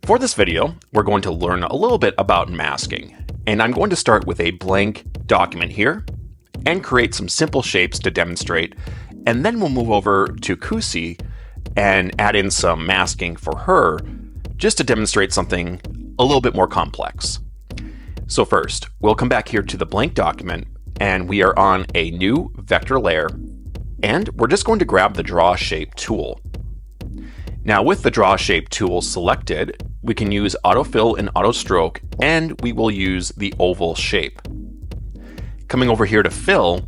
For this video, we're going to learn a little bit about masking, and I'm going to start with a blank document here and create some simple shapes to demonstrate, and then we'll move over to Kusi and add in some masking for her just to demonstrate something a little bit more complex. So first, we'll come back here to the blank document, and we are on a new vector layer, and we're just going to grab the Draw Shape tool. Now with the Draw Shape tool selected, we can use Autofill and Auto Stroke, and we will use the oval shape. Coming over here to fill,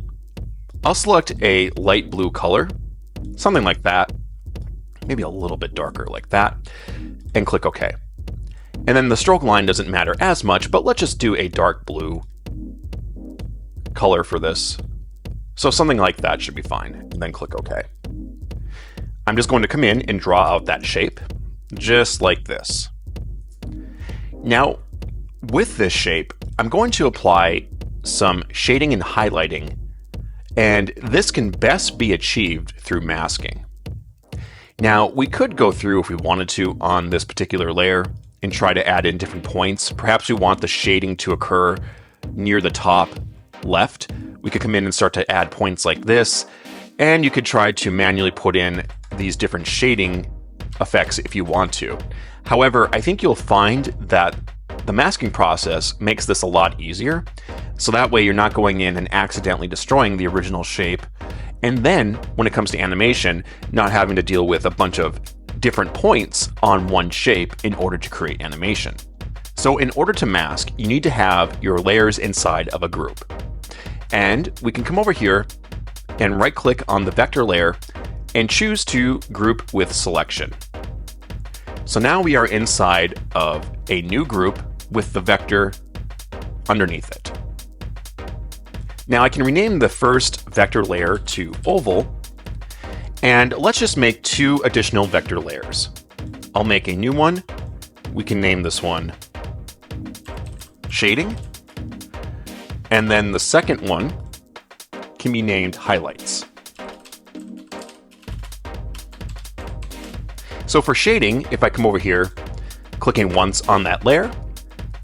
I'll select a light blue color, something like that, maybe a little bit darker like that, and click OK. And then the stroke line doesn't matter as much, but let's just do a dark blue color for this. So something like that should be fine, and then click OK. I'm just going to come in and draw out that shape, just like this. Now, with this shape, I'm going to apply some shading and highlighting, and this can best be achieved through masking. Now, we could go through if we wanted to on this particular layer and try to add in different points. Perhaps we want the shading to occur near the top left. We could come in and start to add points like this, and you could try to manually put in these different shading effects if you want to. However, I think you'll find that the masking process makes this a lot easier, so that way you're not going in and accidentally destroying the original shape, and then when it comes to animation, not having to deal with a bunch of different points on one shape in order to create animation. So in order to mask, you need to have your layers inside of a group. And we can come over here and right click on the vector layer and choose to group with selection. So now we are inside of a new group with the vector underneath it. Now I can rename the first vector layer to oval, and let's just make 2 additional vector layers. I'll make a new one. We can name this one shading, and then the second one can be named highlights. So for shading, if I come over here, clicking once on that layer,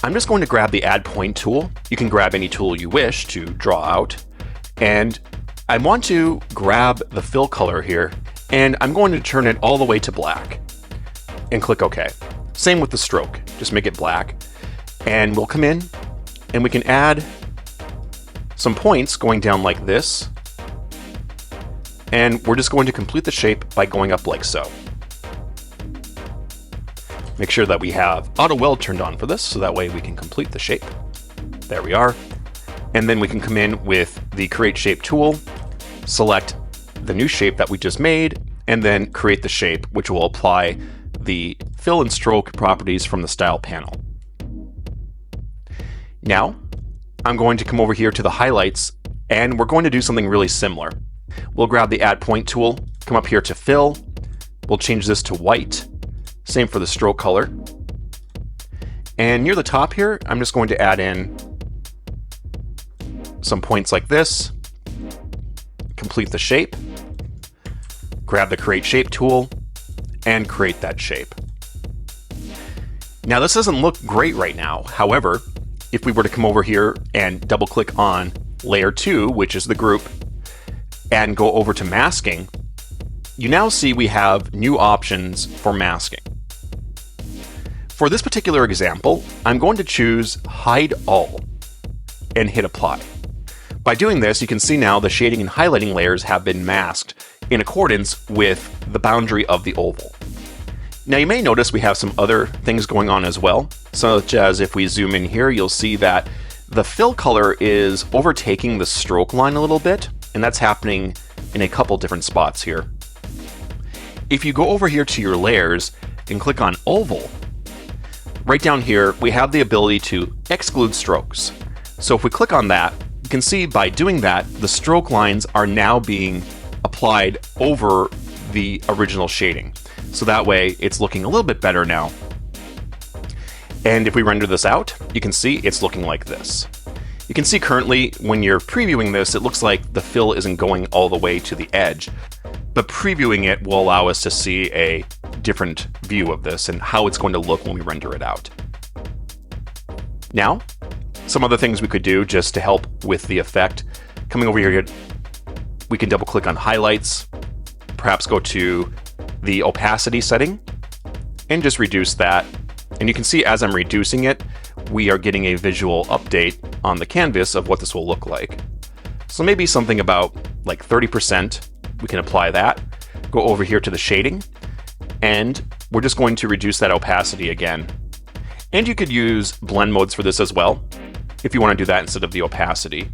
I'm just going to grab the Add Point tool. You can grab any tool you wish to draw out. And I want to grab the fill color here, and I'm going to turn it all the way to black and click OK. Same with the stroke, just make it black. And we'll come in and we can add some points going down like this. And we're just going to complete the shape by going up like so. Make sure that we have auto weld turned on for this, so that way we can complete the shape. There we are. And then we can come in with the Create Shape tool, select the new shape that we just made, and then create the shape, which will apply the fill and stroke properties from the Style panel. Now, I'm going to come over here to the highlights, and we're going to do something really similar. We'll grab the Add Point tool, come up here to Fill, we'll change this to white, same for the stroke color. And near the top here, I'm just going to add in some points like this, complete the shape, grab the Create Shape tool, and create that shape. Now this doesn't look great right now. However, if we were to come over here and double click on layer 2, which is the group, and go over to masking, you now see we have new options for masking. For this particular example, I'm going to choose Hide All and hit Apply. By doing this, you can see now the shading and highlighting layers have been masked in accordance with the boundary of the oval. Now you may notice we have some other things going on as well, such as if we zoom in here, you'll see that the fill color is overtaking the stroke line a little bit, and that's happening in a couple different spots here. If you go over here to your layers and click on oval, right down here we have the ability to exclude strokes. So if we click on that, you can see by doing that, the stroke lines are now being applied over the original shading. So that way it's looking a little bit better now. And if we render this out, you can see it's looking like this. You can see currently when you're previewing this, it looks like the fill isn't going all the way to the edge, but previewing it will allow us to see a different view of this and how it's going to look when we render it out. Now, some other things we could do just to help with the effect. Coming over here, we can double click on highlights, perhaps go to the opacity setting and just reduce that. And you can see as I'm reducing it, we are getting a visual update on the canvas of what this will look like. So maybe something about like 30%, we can apply that. Go over here to the shading, and we're just going to reduce that opacity again. And you could use blend modes for this as well, if you want to do that instead of the opacity.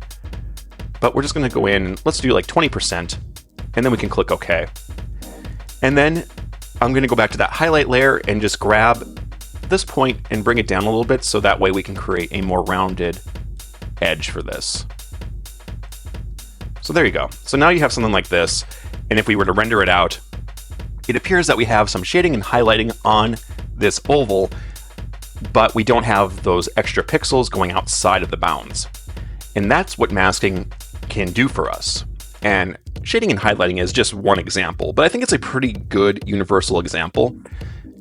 But we're just going to go in, let's do like 20%, and then we can click OK. And then I'm going to go back to that highlight layer and just grab this point and bring it down a little bit so that way we can create a more rounded edge for this. So there you go. So now you have something like this, and if we were to render it out, it appears that we have some shading and highlighting on this oval, but we don't have those extra pixels going outside of the bounds. And that's what masking can do for us. And shading and highlighting is just one example, but I think it's a pretty good universal example,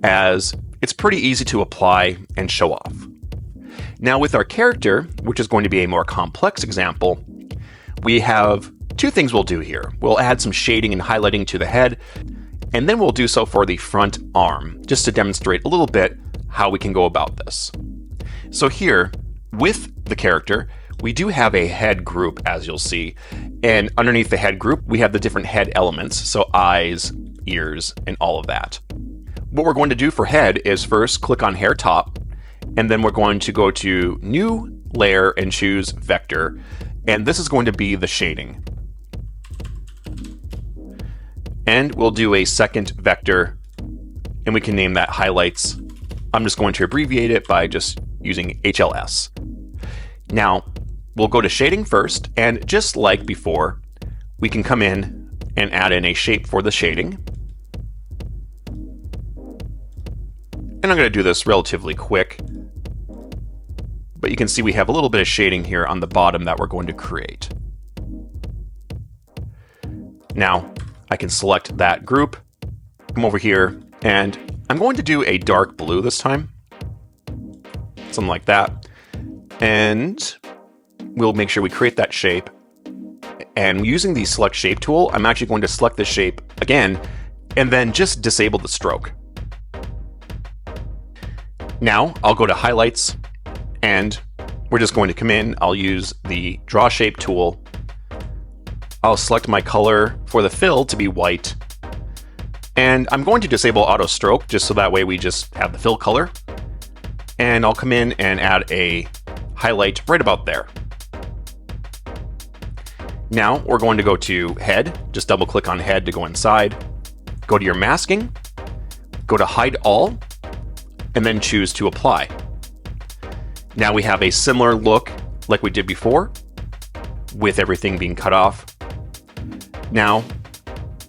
as it's pretty easy to apply and show off. Now with our character, which is going to be a more complex example, we have two things we'll do here. We'll add some shading and highlighting to the head, and then we'll do so for the front arm, just to demonstrate a little bit how we can go about this. So here, with the character, we do have a head group, as you'll see, and underneath the head group, we have the different head elements, so eyes, ears, and all of that. What we're going to do for head is first click on hair top, and then we're going to go to new layer and choose vector, and this is going to be the shading. And we'll do a second vector, and we can name that highlights. I'm just going to abbreviate it by just using HLS. Now, we'll go to shading first, and just like before, we can come in and add in a shape for the shading. And I'm going to do this relatively quick, but you can see we have a little bit of shading here on the bottom that we're going to create. Now, I can select that group, come over here, and I'm going to do a dark blue this time, something like that. And we'll make sure we create that shape. And using the select shape tool, I'm actually going to select this shape again, and then just disable the stroke. Now I'll go to highlights, and we're just going to come in. I'll use the draw shape tool. I'll select my color for the fill to be white. And I'm going to disable auto stroke just so that way we just have the fill color. And I'll come in and add a highlight right about there. Now we're going to go to head, just double click on head to go inside, go to your masking, go to hide all, and then choose to apply. Now we have a similar look like we did before, with everything being cut off. Now,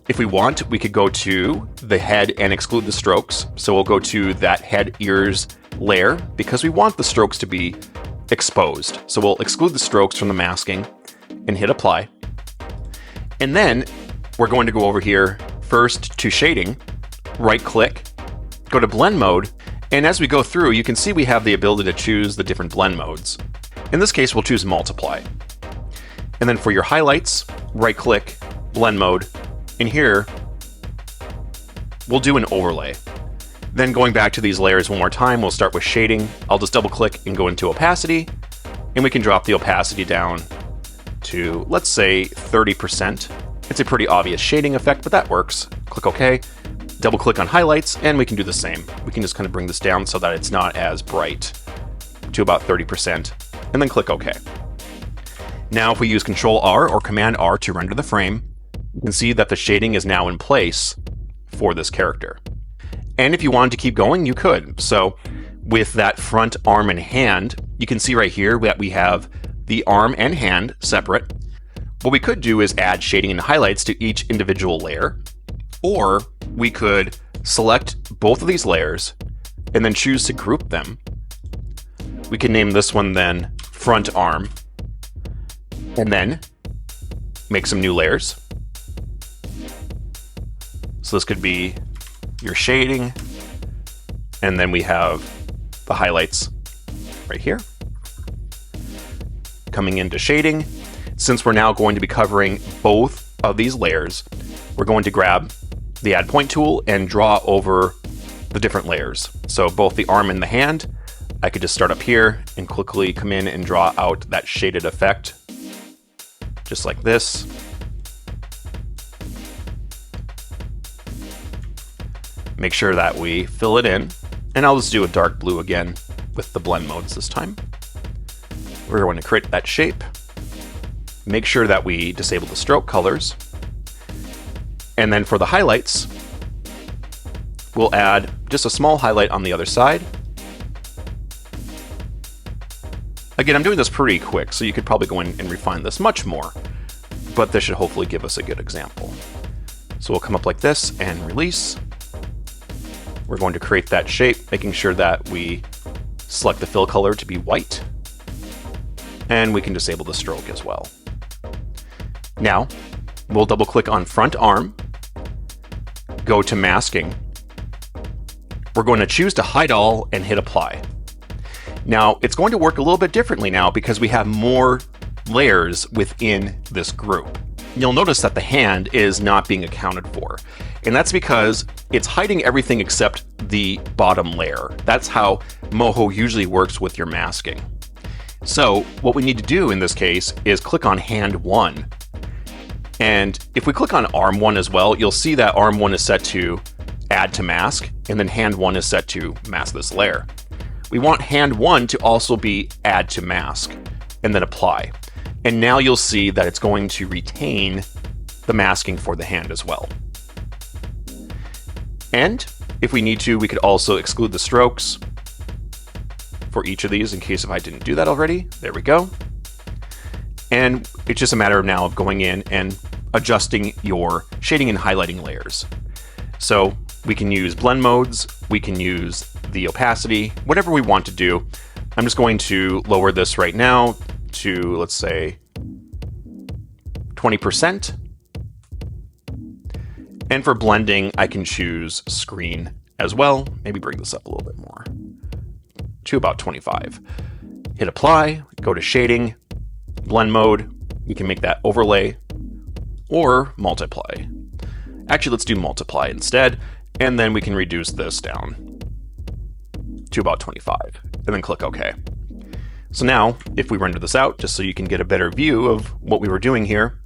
if we want, we could go to the head and exclude the strokes. So we'll go to that head ears layer because we want the strokes to be exposed. So we'll exclude the strokes from the masking and hit apply. And then we're going to go over here first to shading, right click, go to blend mode. And as we go through, you can see we have the ability to choose the different blend modes. In this case, we'll choose multiply. And then for your highlights, right click, blend mode, and here we'll do an overlay. Then going back to these layers one more time, we'll start with shading. I'll just double click and go into opacity, and we can drop the opacity down to, let's say, 30%. It's a pretty obvious shading effect, but that works. Click OK. Double click on highlights, and we can do the same. We can just kind of bring this down so that it's not as bright, to about 30%, and then click OK. Now if we use Control R or Command R to render the frame, you can see that the shading is now in place for this character. And if you wanted to keep going, you could. So with that front arm and hand, you can see right here that we have the arm and hand separate. What we could do is add shading and highlights to each individual layer, or we could select both of these layers and then choose to group them. We can name this one then front arm, and then make some new layers. So this could be your shading, and then we have the highlights right here. Coming into shading, since we're now going to be covering both of these layers, we're going to grab the add point tool and draw over the different layers. So both the arm and the hand, I could just start up here and quickly come in and draw out that shaded effect, just like this. Make sure that we fill it in, and I'll just do a dark blue again with the blend modes this time. We're going to create that shape. Make sure that we disable the stroke colors. And then for the highlights, we'll add just a small highlight on the other side. Again, I'm doing this pretty quick, so you could probably go in and refine this much more, but this should hopefully give us a good example. So we'll come up like this and release. We're going to create that shape, making sure that we select the fill color to be white, and we can disable the stroke as well. Now, we'll double click on front arm, go to masking. We're going to choose to hide all and hit apply. Now, it's going to work a little bit differently now because we have more layers within this group. You'll notice that the hand is not being accounted for, and that's because it's hiding everything except the bottom layer. That's how Moho usually works with your masking. So what we need to do in this case is click on hand 1. And if we click on arm 1 as well, you'll see that arm 1 is set to add to mask, and then hand 1 is set to mask this layer. We want hand 1 to also be add to mask, and then apply. And now you'll see that it's going to retain the masking for the hand as well. And if we need to, we could also exclude the strokes for each of these in case if I didn't do that already. There we go. And it's just a matter of now of going in and adjusting your shading and highlighting layers. So we can use blend modes, we can use the opacity, whatever we want to do. I'm just going to lower this right now to, let's say, 20%. And for blending, I can choose screen as well. Maybe bring this up a little bit more to about 25. Hit apply, go to shading, blend mode. We can make that overlay or multiply. Actually, let's do multiply instead. And then we can reduce this down to about 25 and then click OK. So now if we render this out, just so you can get a better view of what we were doing here,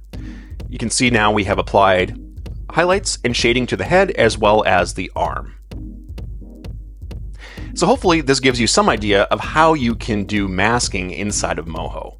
you can see now we have applied highlights and shading to the head as well as the arm. So hopefully this gives you some idea of how you can do masking inside of Moho.